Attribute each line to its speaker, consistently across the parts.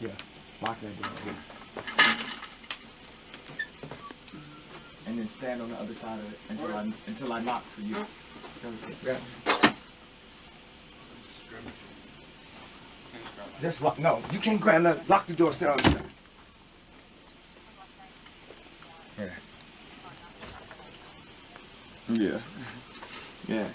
Speaker 1: Yeah. Lock that door. Yeah. And then stand on the other side of it until I knock for you. Grab it. Just lock. No, you can't grab that. Lock the door. Stay on the side. Yeah. Yeah. Yeah.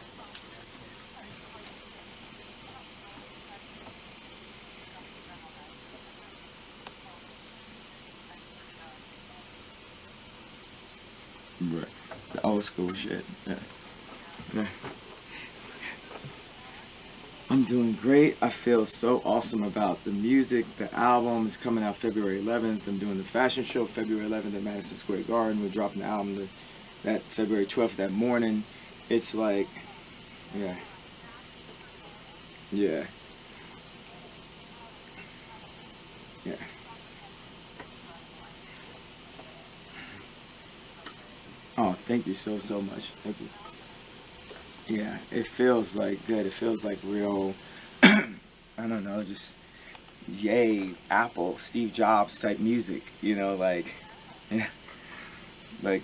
Speaker 1: Right. The old school shit. Yeah. Yeah. I'm doing great. I feel so awesome about the music. The album is coming out February 11th. I'm doing the fashion show February 11th at Madison Square Garden. We're dropping the album that February 12th that morning. It's like, yeah, yeah, yeah. Oh, thank you so much. Thank you. Yeah, it feels like good. It feels like real, I don't know, just yay, Apple, Steve Jobs type music, like, yeah, like,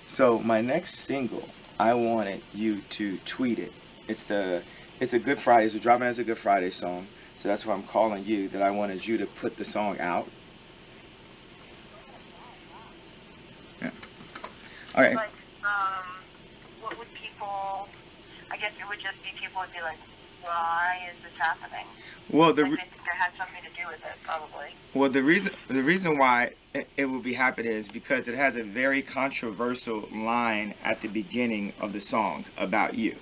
Speaker 1: so my next single, I wanted you to tweet it. It's a Good Friday, we're dropping as a Good Friday song, so that's why I'm calling you, that I wanted you to put the song out. Yeah. All right.
Speaker 2: Like, what would people, I guess it would just be people would be like, why is this happening?
Speaker 1: Well,
Speaker 2: Like, they think it had something to do with it, probably.
Speaker 1: well, the reason why it will be happening is because it has a very controversial line at the beginning of the song about you.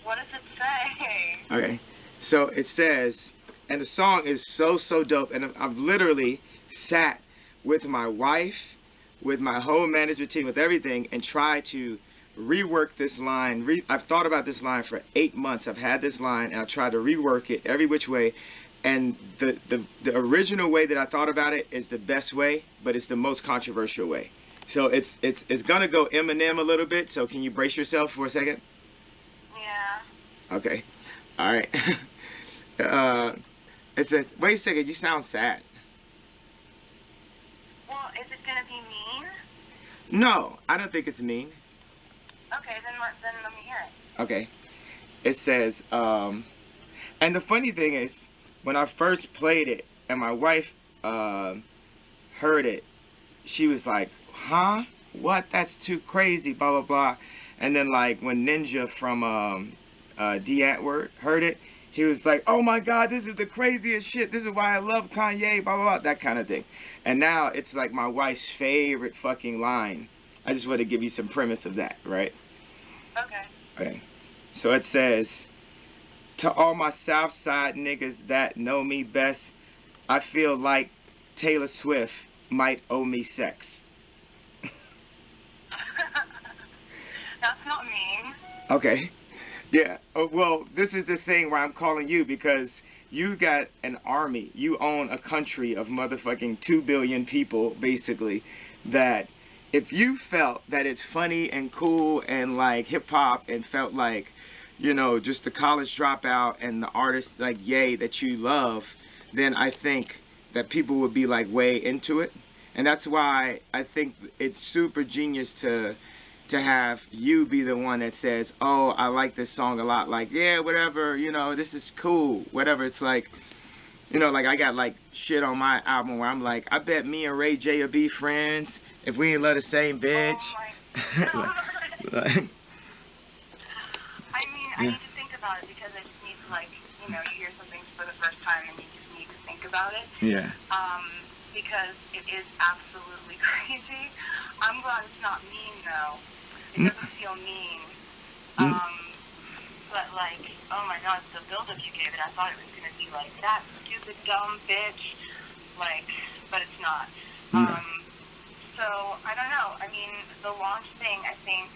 Speaker 2: What does it say?
Speaker 1: Okay, so it says, and the song is so dope, and I've literally sat with my wife, with my whole management team, with everything, and tried to rework this line. I've thought about this line for 8 months. I've had this line, and I've tried to rework it every which way. And the original way that I thought about it is the best way, but it's the most controversial way. So it's gonna go Eminem a little bit. So can you brace yourself for a second?
Speaker 2: Yeah.
Speaker 1: Okay. All right. uh, it says, wait a second. You sound sad.
Speaker 2: Well, is it gonna be mean?
Speaker 1: No, I don't think it's mean.
Speaker 2: Okay, then let me hear it.
Speaker 1: Okay. It says, and the funny thing is, when I first played it and my wife heard it, she was like, huh? What? That's too crazy, blah, blah, blah. And then, like, when Ninja from D Antwoord heard it, he was like, oh my God, this is the craziest shit. This is why I love Kanye, blah, blah, blah, that kind of thing. And now it's like my wife's favorite fucking line. I just want to give you some premise of that, right?
Speaker 2: Okay.
Speaker 1: Okay. So it says, to all my South Side niggas that know me best, I feel like Taylor Swift might owe me sex.
Speaker 2: That's not mean.
Speaker 1: Okay. Yeah. Well, this is the thing where I'm calling you, because you got an army. You own a country of motherfucking 2 billion people, basically, that if you felt that it's funny and cool and like hip hop and felt like, just the college dropout and the artist like Ye that you love, then I think that people would be like way into it. And that's why I think it's super genius to have you be the one that says, oh, I like this song a lot. Like, yeah, whatever, this is cool. Whatever. It's like, like I got like shit on my album where I'm like, I bet me and Ray J will be friends if we ain't love the same bitch.
Speaker 2: Oh my God.
Speaker 1: Like,
Speaker 2: I mean, I need to think about it because I just need to, like, you hear something for the first time and you just need to think about it.
Speaker 1: yeah.
Speaker 2: Because it is absolutely crazy. I'm glad it's not mean, though. It doesn't feel mean. But, like, oh my God, the build-up you gave it, I thought it was going to be like, that stupid, dumb bitch. Like, but it's not. So, I don't know. I mean, the launch thing, I think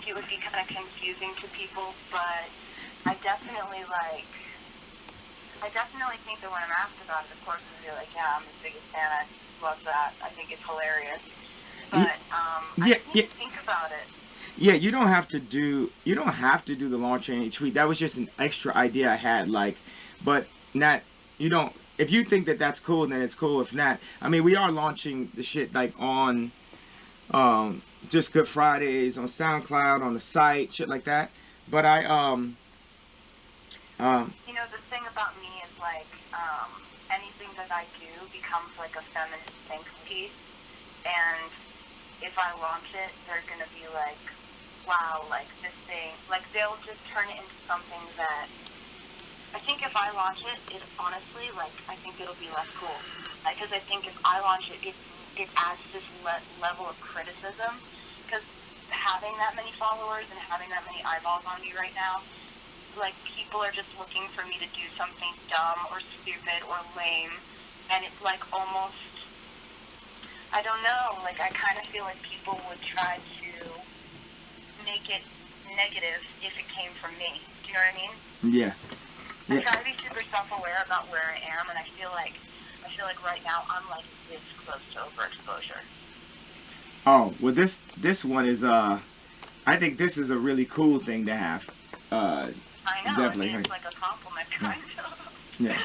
Speaker 2: it would be kind of confusing to people, but I definitely think that when I'm asked about it, of course, I'm going to be like, yeah, I'm the biggest fan. I love that. I think it's hilarious. But I just need to think about it.
Speaker 1: Yeah, you don't have to do the launch and any tweet. That was just an extra idea I had, like, but not, you don't, if you think that that's cool, then it's cool. If not, I mean, we are launching the shit like on just Good Fridays on SoundCloud, on the site, shit like that. But
Speaker 2: You know, the thing about me is like anything that I do becomes like a feminist think piece, and if I launch it, they're gonna be like, wow, like this thing, like they'll just turn it into something that I think if I launch it, it honestly, like I think it'll be less cool, because I think if I launch it, it adds this level of criticism, because having that many followers and having that many eyeballs on me right now, like people are just looking for me to do something dumb or stupid or lame, and it's like almost, I don't know, like I kind of feel like people would try to make it negative if it came from me. Do you know what I mean?
Speaker 1: yeah.
Speaker 2: I try to be super self-aware about where I am, and I feel like right now I'm like this close to overexposure.
Speaker 1: Oh, well, this one is I think this is a really cool thing to have.
Speaker 2: I know.
Speaker 1: Definitely.
Speaker 2: I mean, it's like a compliment, kind of.
Speaker 1: Yeah.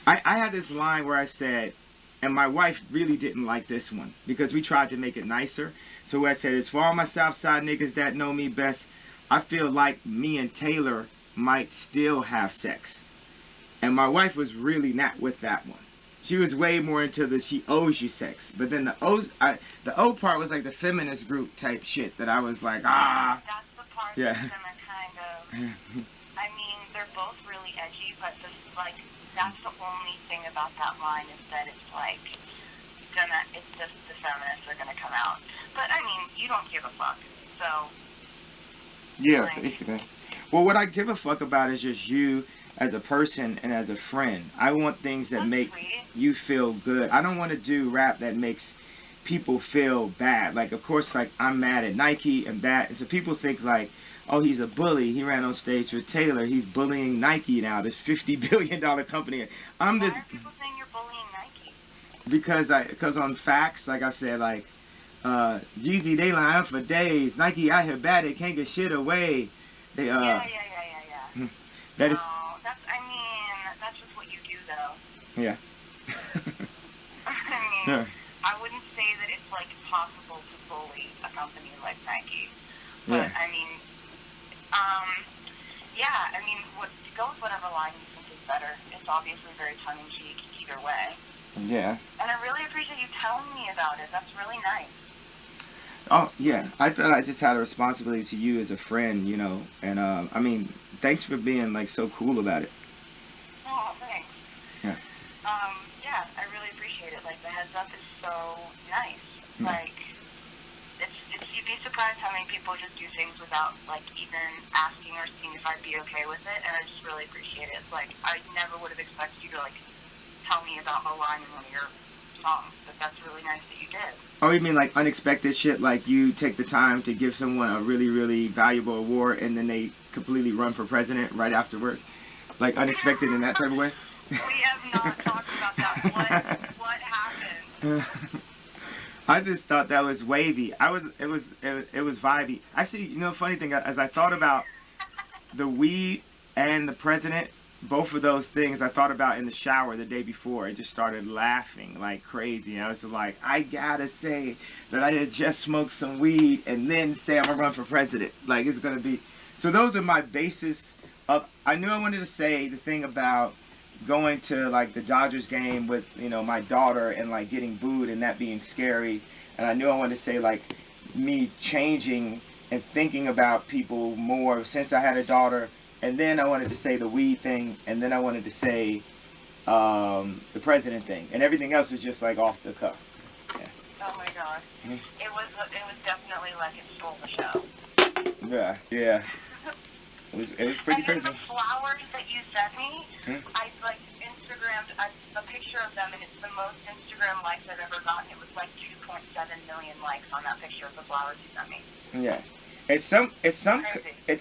Speaker 1: I had this line where I said, and my wife really didn't like this one because we tried to make it nicer. So what I said is, for all my Southside niggas that know me best, I feel like me and Taylor might still have sex. And my wife was really not with that one. She was way more into the she owes you sex. But then the O part was like the feminist group type shit that I was like, ah.
Speaker 2: That's the part
Speaker 1: Yeah.
Speaker 2: that's gonna kind of, I mean, they're both really edgy, but like, that's the only thing about that line is that it's like, it's just the feminists are gonna come out. But I mean, you don't give a fuck, so.
Speaker 1: Yeah,
Speaker 2: like,
Speaker 1: basically. Well, what I give a fuck about is just you as a person and as a friend. I want things that
Speaker 2: that's
Speaker 1: make
Speaker 2: sweet.
Speaker 1: you feel good. I don't want to do rap that makes people feel bad. Like, of course, like, I'm mad at Nike and that. And so people think like, oh, he's a bully. He ran on stage with Taylor. He's bullying Nike now, this $50 billion company. I'm
Speaker 2: Why
Speaker 1: this
Speaker 2: are people saying you're bullying Nike?
Speaker 1: because on facts, like I said, like, Yeezy, they line up for days. Nike out here bad, they can't get shit away. They
Speaker 2: Yeah.
Speaker 1: that is
Speaker 2: Oh, I mean, that's just what you do, though.
Speaker 1: yeah.
Speaker 2: I mean,
Speaker 1: Yeah.
Speaker 2: I wouldn't say that it's like possible to bully a company like Nike,
Speaker 1: Yeah.
Speaker 2: but I mean, yeah, I mean, go with whatever line you think is better. It's obviously very tongue-in-cheek either way,
Speaker 1: Yeah.
Speaker 2: and I really appreciate you telling me about it. That's really nice.
Speaker 1: Oh yeah, I felt I just had a responsibility to you as a friend, you know, and I mean, thanks for being like so cool about it.
Speaker 2: Oh, thanks.
Speaker 1: Yeah.
Speaker 2: Yeah, I really appreciate it. Like, the heads up is so nice.
Speaker 1: Yeah.
Speaker 2: Like, you'd be surprised how many people just do things without, like, even asking or seeing if I'd be okay with it, and I just really appreciate it. Like, I never would have expected you to, like, tell me about a line in one of your songs, but that's really nice that you did.
Speaker 1: Oh, you mean like unexpected shit? Like you take the time to give someone a really, really valuable award, and then they completely run for president right afterwards, like unexpected in that type of way.
Speaker 2: We have not talked about that. What happened?
Speaker 1: I just thought that was wavy. It was vibey. Actually, you know, funny thing, as I thought about the weed and the president, both of those things I thought about in the shower the day before. I just started laughing like crazy. And I was like, I gotta say that I had just smoked some weed and then say I'm gonna run for president. Like, it's gonna be. So those are my basis of. I knew I wanted to say the thing about going to like the Dodgers game with, you know, my daughter and like getting booed and that being scary. And I knew I wanted to say like me changing and thinking about people more since I had a daughter. And then I wanted to say the weed thing, and then I wanted to say the president thing, and everything else was just like off the cuff. Yeah.
Speaker 2: Oh my god.
Speaker 1: Mhm.
Speaker 2: It was definitely like it stole the show.
Speaker 1: Yeah, yeah. It was pretty
Speaker 2: And then
Speaker 1: crazy.
Speaker 2: the flowers that you sent me,
Speaker 1: Hmm?
Speaker 2: I like Instagrammed a picture of them, and it's the most Instagram likes I've ever gotten. It was like 2.7 million likes on that picture of the flowers you sent me.
Speaker 1: Yeah. It's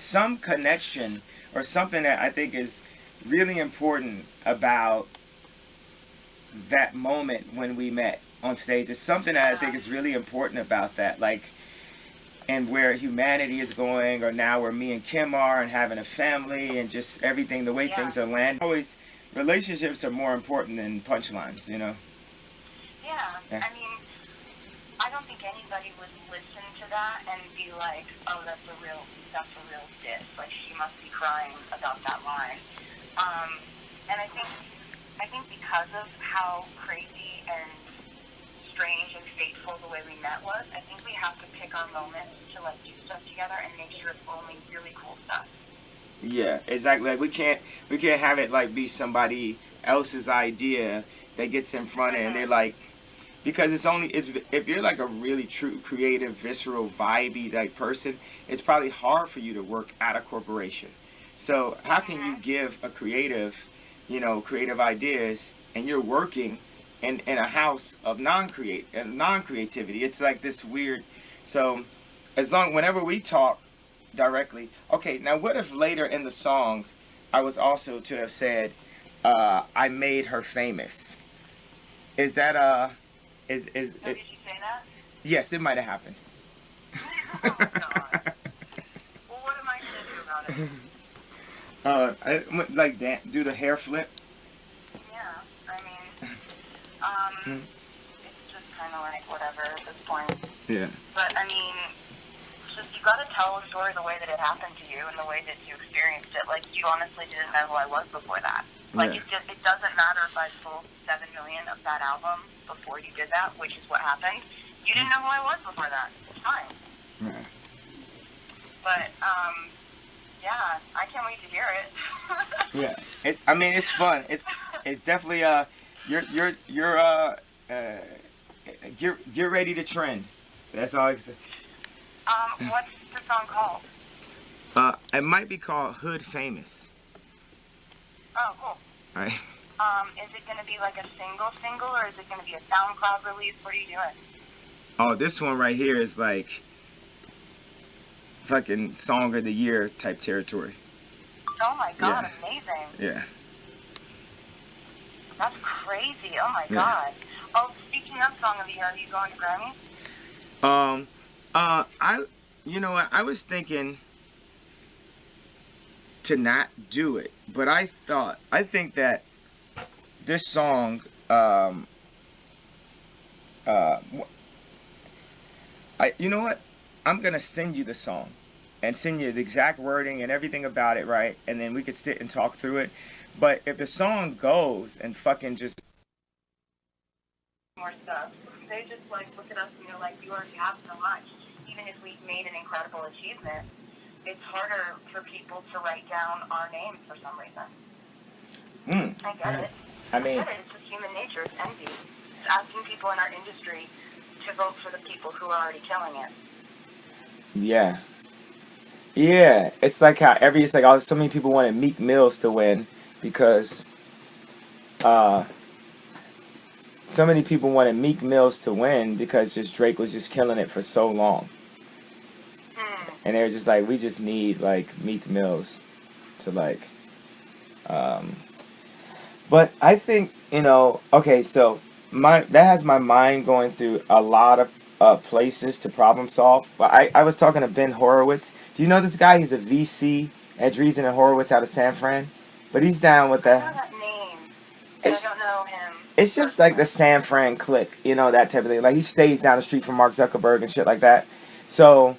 Speaker 1: some connection or something that I think is really important about that moment when we met on stage. It's something that I think is really important about that, like, and where humanity is going, or now where me and Kim are, and having a family, and just everything, the way
Speaker 2: Yeah.
Speaker 1: things are landing. Always, relationships are more important than punchlines, you know?
Speaker 2: Yeah,
Speaker 1: Yeah.
Speaker 2: I mean, I don't think anybody would listen to that and be like, "Oh, that's a real diss. Like she must be crying about that line." Um, and I think because of how crazy and strange and fateful the way we met was, I think we have to pick our moments to like do stuff together and make sure it's only really cool stuff.
Speaker 1: Yeah, exactly. Like we can't have it like be somebody else's idea that gets in front of it and they're
Speaker 2: Mhm.
Speaker 1: like, because it's if you're like a really true creative visceral vibey like person, it's probably hard for you to work at a corporation. So how can you
Speaker 2: Mhm.
Speaker 1: give a creative, creative ideas, and you're working in a house of non-creativity? It's like this weird. So whenever we talk directly, okay, now what if later in the song I was also to have said, I made her famous? Is that is
Speaker 2: Oh,
Speaker 1: it?
Speaker 2: did you say that?
Speaker 1: Yes, it might have happened.
Speaker 2: Oh my god. Well, what am I gonna do about it?
Speaker 1: Like do the hair flip.
Speaker 2: Yeah, I mean, um,
Speaker 1: Mm.
Speaker 2: it's just kind of like whatever at this point.
Speaker 1: Yeah.
Speaker 2: But I mean, just you got to tell a story the way that it happened to you and the way that you experienced it. Like you honestly didn't know who I was before that. Like
Speaker 1: Yeah.
Speaker 2: it doesn't matter if I sold 7 million of that album before you did that, which is what happened. You didn't know who I was before that. It's fine.
Speaker 1: Yeah.
Speaker 2: But yeah, I can't wait to hear it.
Speaker 1: Yeah. I mean, it's fun. It's definitely you're uh get ready to trend. That's all I can say.
Speaker 2: What's the song called?
Speaker 1: It might be called Hood Famous.
Speaker 2: Oh, cool.
Speaker 1: All right.
Speaker 2: Is it going to be like a single, or is it going to be a SoundCloud release? What are you doing?
Speaker 1: Oh, this one right here is like fucking song of the year type territory.
Speaker 2: Oh my god,
Speaker 1: Yeah.
Speaker 2: amazing.
Speaker 1: Yeah.
Speaker 2: That's crazy. Oh my
Speaker 1: Yeah.
Speaker 2: god. Oh, speaking of Song of the Year, are you going to Grammy?
Speaker 1: Um. I. You know what? I was thinking to not do it, but I think that this song. Uh. You know what? I'm gonna send you the song, and send you the exact wording and everything about it, right? And then we could sit and talk through it. But if the song goes and fucking just
Speaker 2: More stuff. They just like look at us and they're like, you already have so much. Even if we've made an incredible achievement, it's harder for people to write down our names for some reason. I get it.
Speaker 1: I
Speaker 2: I
Speaker 1: mean,
Speaker 2: get it. It's just human nature. It's envy. It's asking people in our industry to vote for the people who are already killing it.
Speaker 3: Yeah. Yeah. It's like so many people wanted Meek Mills to win because uh so many people wanted Meek Mills to win because just Drake was just killing it for so long.
Speaker 2: Hmm.
Speaker 3: And they were just like, we just need like Meek Mills to like um but I think, okay, so that has my mind going through a lot of places to problem solve. But I was talking to Ben Horowitz. Do you know this guy? He's a VC at Dreesen and Horowitz out of San Fran. But he's down with
Speaker 2: I know
Speaker 3: the.
Speaker 2: that name, but I
Speaker 3: It's
Speaker 2: don't know him
Speaker 3: it's just like the
Speaker 2: personally.
Speaker 3: San Fran clique, that type of thing. Like he stays down the street from Mark Zuckerberg and shit like that. So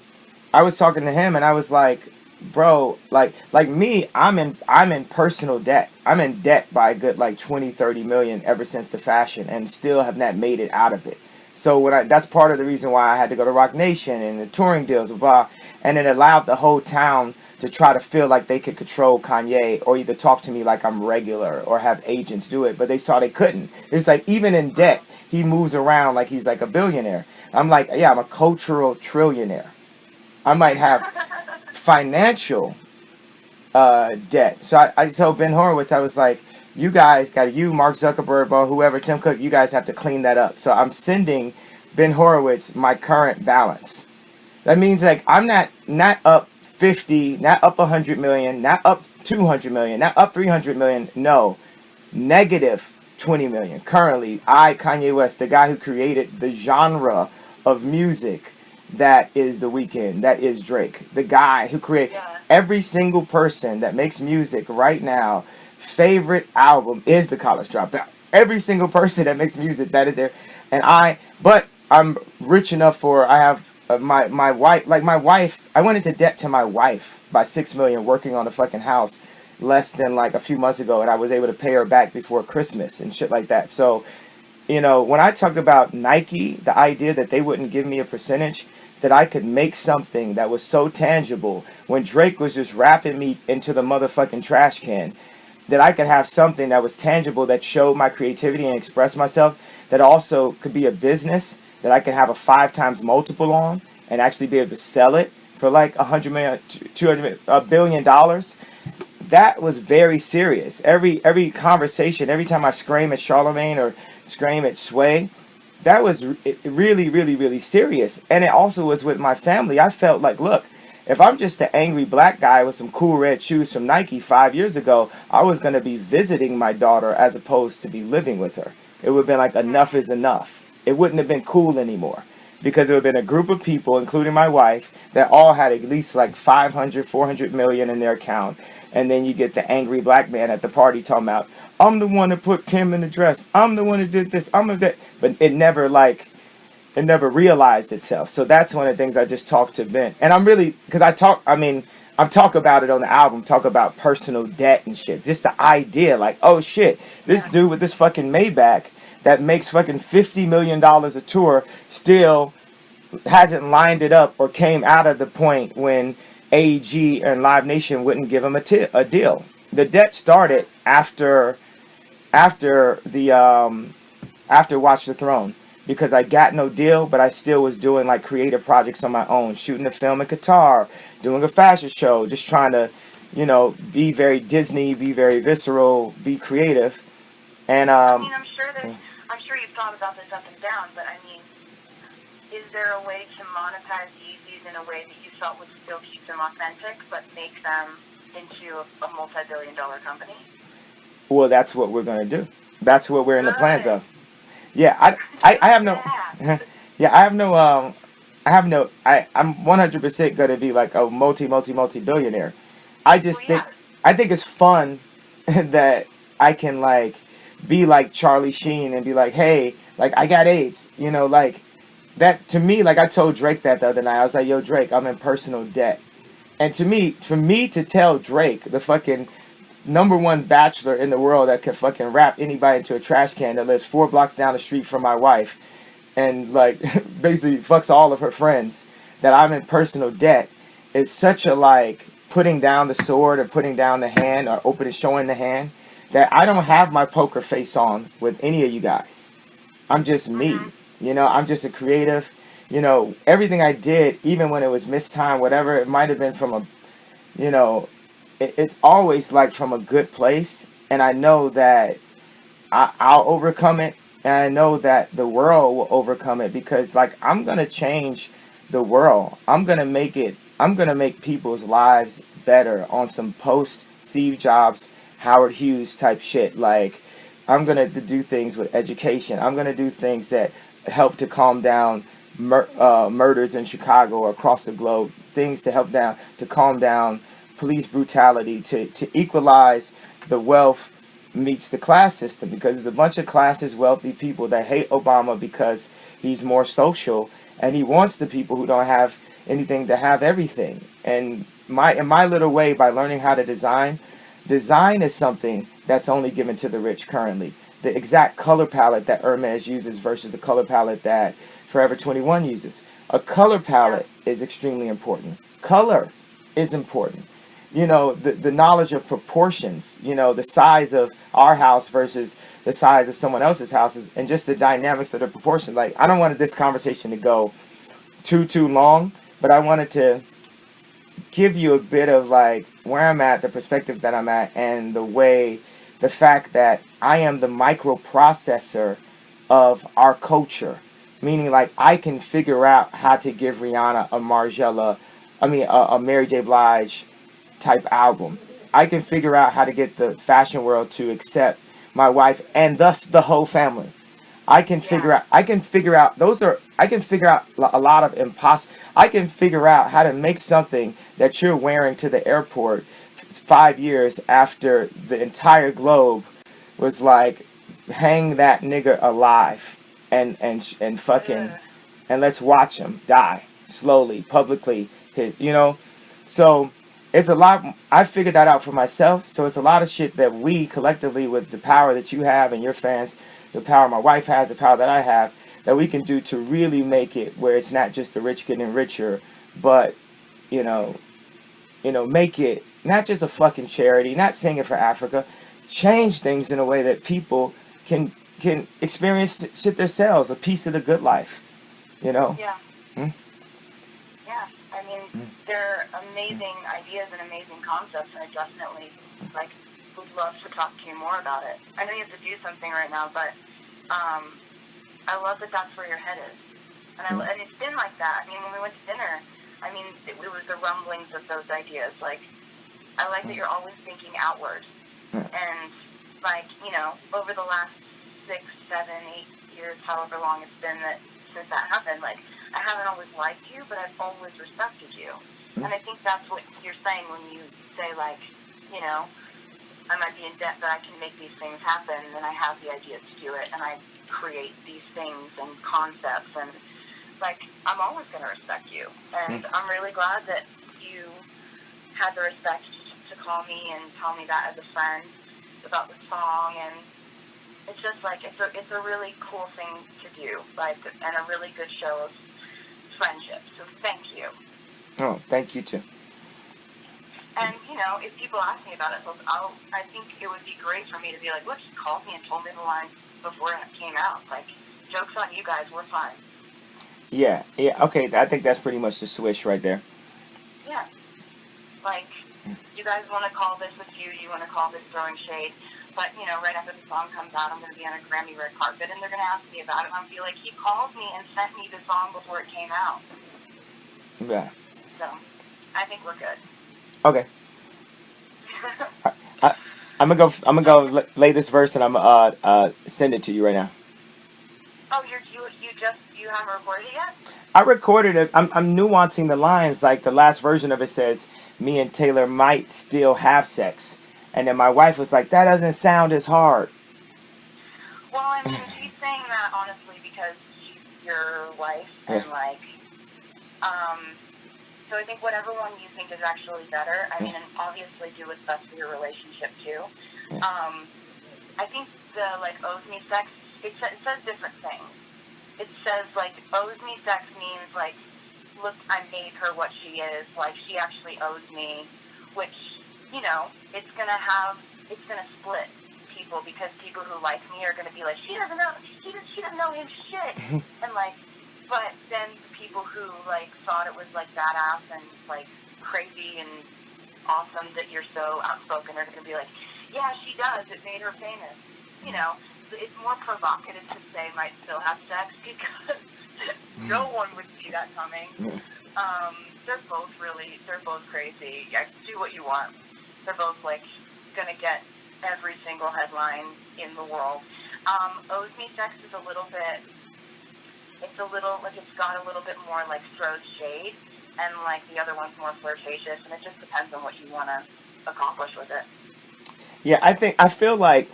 Speaker 3: I was talking to him and I was like, bro, like me, I'm in personal debt. I'm in debt by a good like 20-30 million ever since the fashion and still have not made it out of it. So that's part of the reason why I had to go to Rock Nation and the touring deals, blah, and it allowed the whole town to try to feel like they could control Kanye or either talk to me like I'm regular or have agents do it, but they saw they couldn't. It's like even in debt, he moves around like he's like a billionaire. I'm like, yeah, I'm a cultural trillionaire. I might have financial debt. So I told Ben Horowitz, I was like, you guys Mark Zuckerberg, or whoever, Tim Cook, you guys have to clean that up. So I'm sending Ben Horowitz my current balance. That means like I'm not up 50, not up 100 million, not up 200 million, not up 300 million. No, negative 20 million. Currently, Kanye West, the guy who created the genre of music that is The Weeknd, that is Drake, the guy who created
Speaker 2: Yeah.
Speaker 3: every single person that makes music right now favorite album is The College Dropout. Every single person that makes music, that is there. But I'm rich enough for, I have my wife, like my wife, I went into debt to my wife by $6 million working on a fucking house less than like a few months ago, and I was able to pay her back before Christmas and shit like that. So, when I talk about Nike, the idea that they wouldn't give me a percentage, that I could make something that was so tangible when Drake was just rapping me into the motherfucking trash can, that I could have something that was tangible that showed my creativity and express myself, that also could be a business that I could have a 5 times multiple on and actually be able to sell it for like $100 million, $200 billion. That was very serious. Every conversation, every time I scream at Charlemagne or scream at Sway, that was really, really, really serious. And it also was with my family. I felt like, look, if I'm just an angry black guy with some cool red shoes from Nike 5 years ago, I was going to be visiting my daughter as opposed to be living with her. It would have been like enough is enough. It wouldn't have been cool anymore, because it would have been a group of people, including my wife, that all had at least like 500, 400 million in their account. And then you get the angry black man at the party talking about, I'm the one that put Kim in the dress. I'm the one who did this. I'm that. But it never realized itself. So that's one of the things I just talked to Ben. And I'm really, because I've talked about it on the album, talk about personal debt and shit. Just the idea, like, oh shit, this dude with this fucking Maybach that makes fucking $50 million a tour still hasn't lined it up or came out of the point when AEG and Live Nation wouldn't give him a deal. The debt started after Watch the Throne, because I got no deal, but I still was doing like creative projects on my own, shooting a film in Qatar, doing a fashion show, just trying to, be very Disney, be very visceral, be creative. And
Speaker 2: I mean, I'm sure you've thought about this up and down, but I mean, is there a way to monetize Yeezys in a way that you felt would still keep them authentic, but make them into a multi-billion-dollar company?
Speaker 3: Well, that's what we're gonna do. That's what we're in the plans of. Yeah, I have no. I'm 100% gonna be like a multi billionaire. I think it's fun that I can like be like Charlie Sheen and be like, hey, like I got AIDS, like that. To me, like I told Drake that the other night. I was like, yo, Drake, I'm in personal debt. And for me to tell Drake, the fucking #1 bachelor in the world that could fucking wrap anybody into a trash can, that lives 4 blocks down the street from my wife, and like basically fucks all of her friends, that I'm in personal debt, is such a like putting down the sword or putting down the hand or showing the hand, that I don't have my poker face on with any of you guys. I'm just me. I'm just a creative. Everything I did, even when it was mistimed, whatever, it might have been from it's always like from a good place. And I know that I'll overcome it. And I know that the world will overcome it, because like I'm going to change the world. I'm going to make people's lives better on some post Steve Jobs, Howard Hughes type shit. Like I'm going to do things with education. I'm going to do things that help to calm down murders in Chicago or across the globe, things to help to calm down police brutality, to equalize the wealth meets the class system, because there's a bunch of classes, wealthy people that hate Obama because he's more social, and he wants the people who don't have anything to have everything. And in my little way, by learning how to design is something that's only given to the rich currently. The exact color palette that Hermes uses versus the color palette that Forever 21 uses. A color palette is extremely important. Color is important. The knowledge of proportions, the size of our house versus the size of someone else's houses, and just the dynamics of the proportion. Like, I don't want this conversation to go too long, but I wanted to give you a bit of like where I'm at, the perspective that I'm at, and the fact that I am the microprocessor of our culture. Meaning, like, I can figure out how to give Rihanna a Mary J. Blige type album. I can figure out how to get the fashion world to accept my wife and thus the whole family. I can figure out a lot of I can figure out how to make something that you're wearing to the airport 5 years after the entire globe was like, hang that nigga alive and fucking,
Speaker 2: Ugh.
Speaker 3: and let's watch him die slowly, publicly. So it's a lot. I figured that out for myself. So it's a lot of shit that we collectively, with the power that you have and your fans, the power my wife has, the power that I have, that we can do to really make it where it's not just the rich getting richer, but you know, make it not just a fucking charity, not singing for Africa, change things in a way that people can experience shit themselves, a piece of the good life, you know.
Speaker 2: Yeah.
Speaker 3: Hmm?
Speaker 2: Yeah. I mean, they're amazing ideas and amazing concepts, and I definitely like would love to talk to you more about it. I know you have to do something right now, but I love that that's where your head is, and it's been like that. I mean, when we went to dinner, I mean, it was the rumblings of those ideas. Like, I like that you're always thinking outward, and like, over the last 6, 7, 8 years, however long it's been since that happened, like, I haven't always liked you, but I've always respected you. And I think that's what you're saying when you say, like, I might be in debt, but I can make these things happen, and I have the ideas to do it, and I create these things and concepts, and, like, I'm always going to respect you. And I'm really glad that you had the respect to call me and tell me that as a friend about the song, and it's just, like, it's a really cool thing to do, like, and a really good show of friendship, so thank you.
Speaker 3: Oh, thank you too.
Speaker 2: And, if people ask me about it, I think it would be great for me to be like, look, he called me and told me the line before it came out. Like, joke's on you guys, we're fine.
Speaker 3: Yeah, okay, I think that's pretty much the switch right there.
Speaker 2: Yeah. Like, you guys want to call this a feud, you want to call this throwing shade, but, right after the song comes out, I'm going to be on a Grammy red carpet, and they're going to ask me about it, and I'll be like, he called me and sent me the song before it came out.
Speaker 3: Yeah.
Speaker 2: So, I think we're good.
Speaker 3: Okay. I'm gonna go lay this verse, and I'm send it to you right now.
Speaker 2: Oh, you haven't recorded it yet?
Speaker 3: I recorded it. I'm nuancing the lines. Like, the last version of it says, "Me and Taylor might still have sex," and then my wife was like, "That doesn't sound as hard."
Speaker 2: Well, I mean, she's saying that honestly because she's your wife, and so I think whatever one you think is actually better. I mean, and obviously do what's best for your relationship too. I think the owes me sex. It says different things. It says owes me sex means look, I made her what she is. Like, she actually owes me, which it's gonna split people, because people who like me are gonna be like, she doesn't know his shit, and but then the people who thought it was badass and crazy and awesome that you're so outspoken are gonna be like, yeah, she does. It made her famous. It's more provocative to say might still have sex, because no one would see that coming. They're both crazy. Yeah, do what you want. They're both gonna get every single headline in the world. Owes me sex is a little bit. It's got a little bit more throws shade, and the other one's more flirtatious, and it just depends on what you want to accomplish with it.
Speaker 3: Yeah, I feel like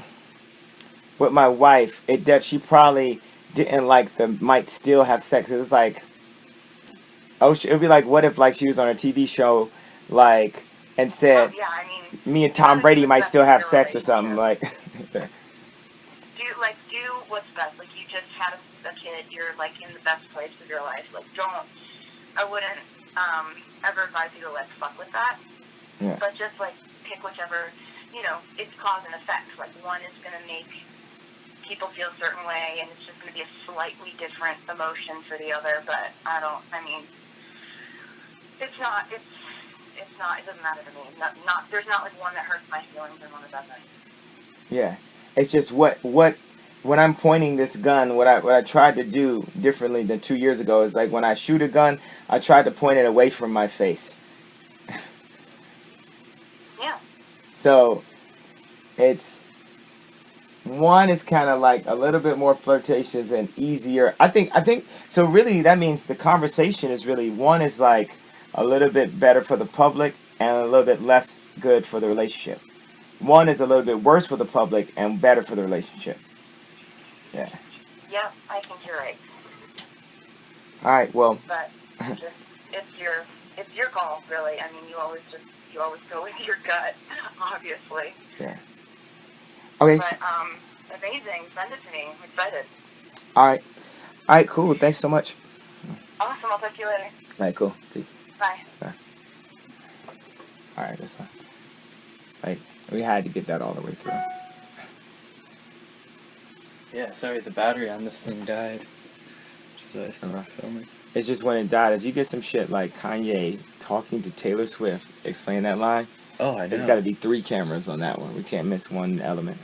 Speaker 3: with my wife, she probably didn't like the might still have sex. It was like, it'd be like, what if she was on a TV show, and said,
Speaker 2: yeah, I mean,
Speaker 3: me and Tom Brady might still have sex or something
Speaker 2: Do what's best. You just had a kid. You're in the best place of your life. I wouldn't ever advise you to fuck with that.
Speaker 3: Yeah.
Speaker 2: But just pick whichever. It's cause and effect. One is gonna make people feel a certain way, and it's just gonna be a slightly different emotion for the other. But it's not. It doesn't matter to me. There's not one that hurts my feelings and one that doesn't.
Speaker 3: Yeah, it's just when I'm pointing this gun, what I tried to do differently than 2 years ago is when I shoot a gun, I tried to point it away from my face.
Speaker 2: Yeah.
Speaker 3: So it's one is kind of a little bit more flirtatious and easier. I think so. Really, that means the conversation is really, one is a little bit better for the public and a little bit less good for the relationship. One is a little bit worse for the public and better for the relationship. Yeah.
Speaker 2: Yep, I think you're right.
Speaker 3: All right. Well.
Speaker 2: But just it's your call, really. I mean, you always go with your gut, obviously.
Speaker 3: Yeah. Okay.
Speaker 2: But amazing. Send it to me. I'm excited.
Speaker 3: All right. All right. Cool. Thanks so much.
Speaker 2: Awesome. I'll talk to you later.
Speaker 3: All right. Cool. Peace.
Speaker 2: Bye.
Speaker 3: All right. That's fine. Like we had to get that all the way through.
Speaker 4: Yeah, sorry, the battery on this thing died. Which is why I stopped filming.
Speaker 3: It's just when it died. If you get some shit like Kanye talking to Taylor Swift, explain that line.
Speaker 4: Oh, I know.
Speaker 3: There's got to be 3 cameras on that one. We can't miss one element.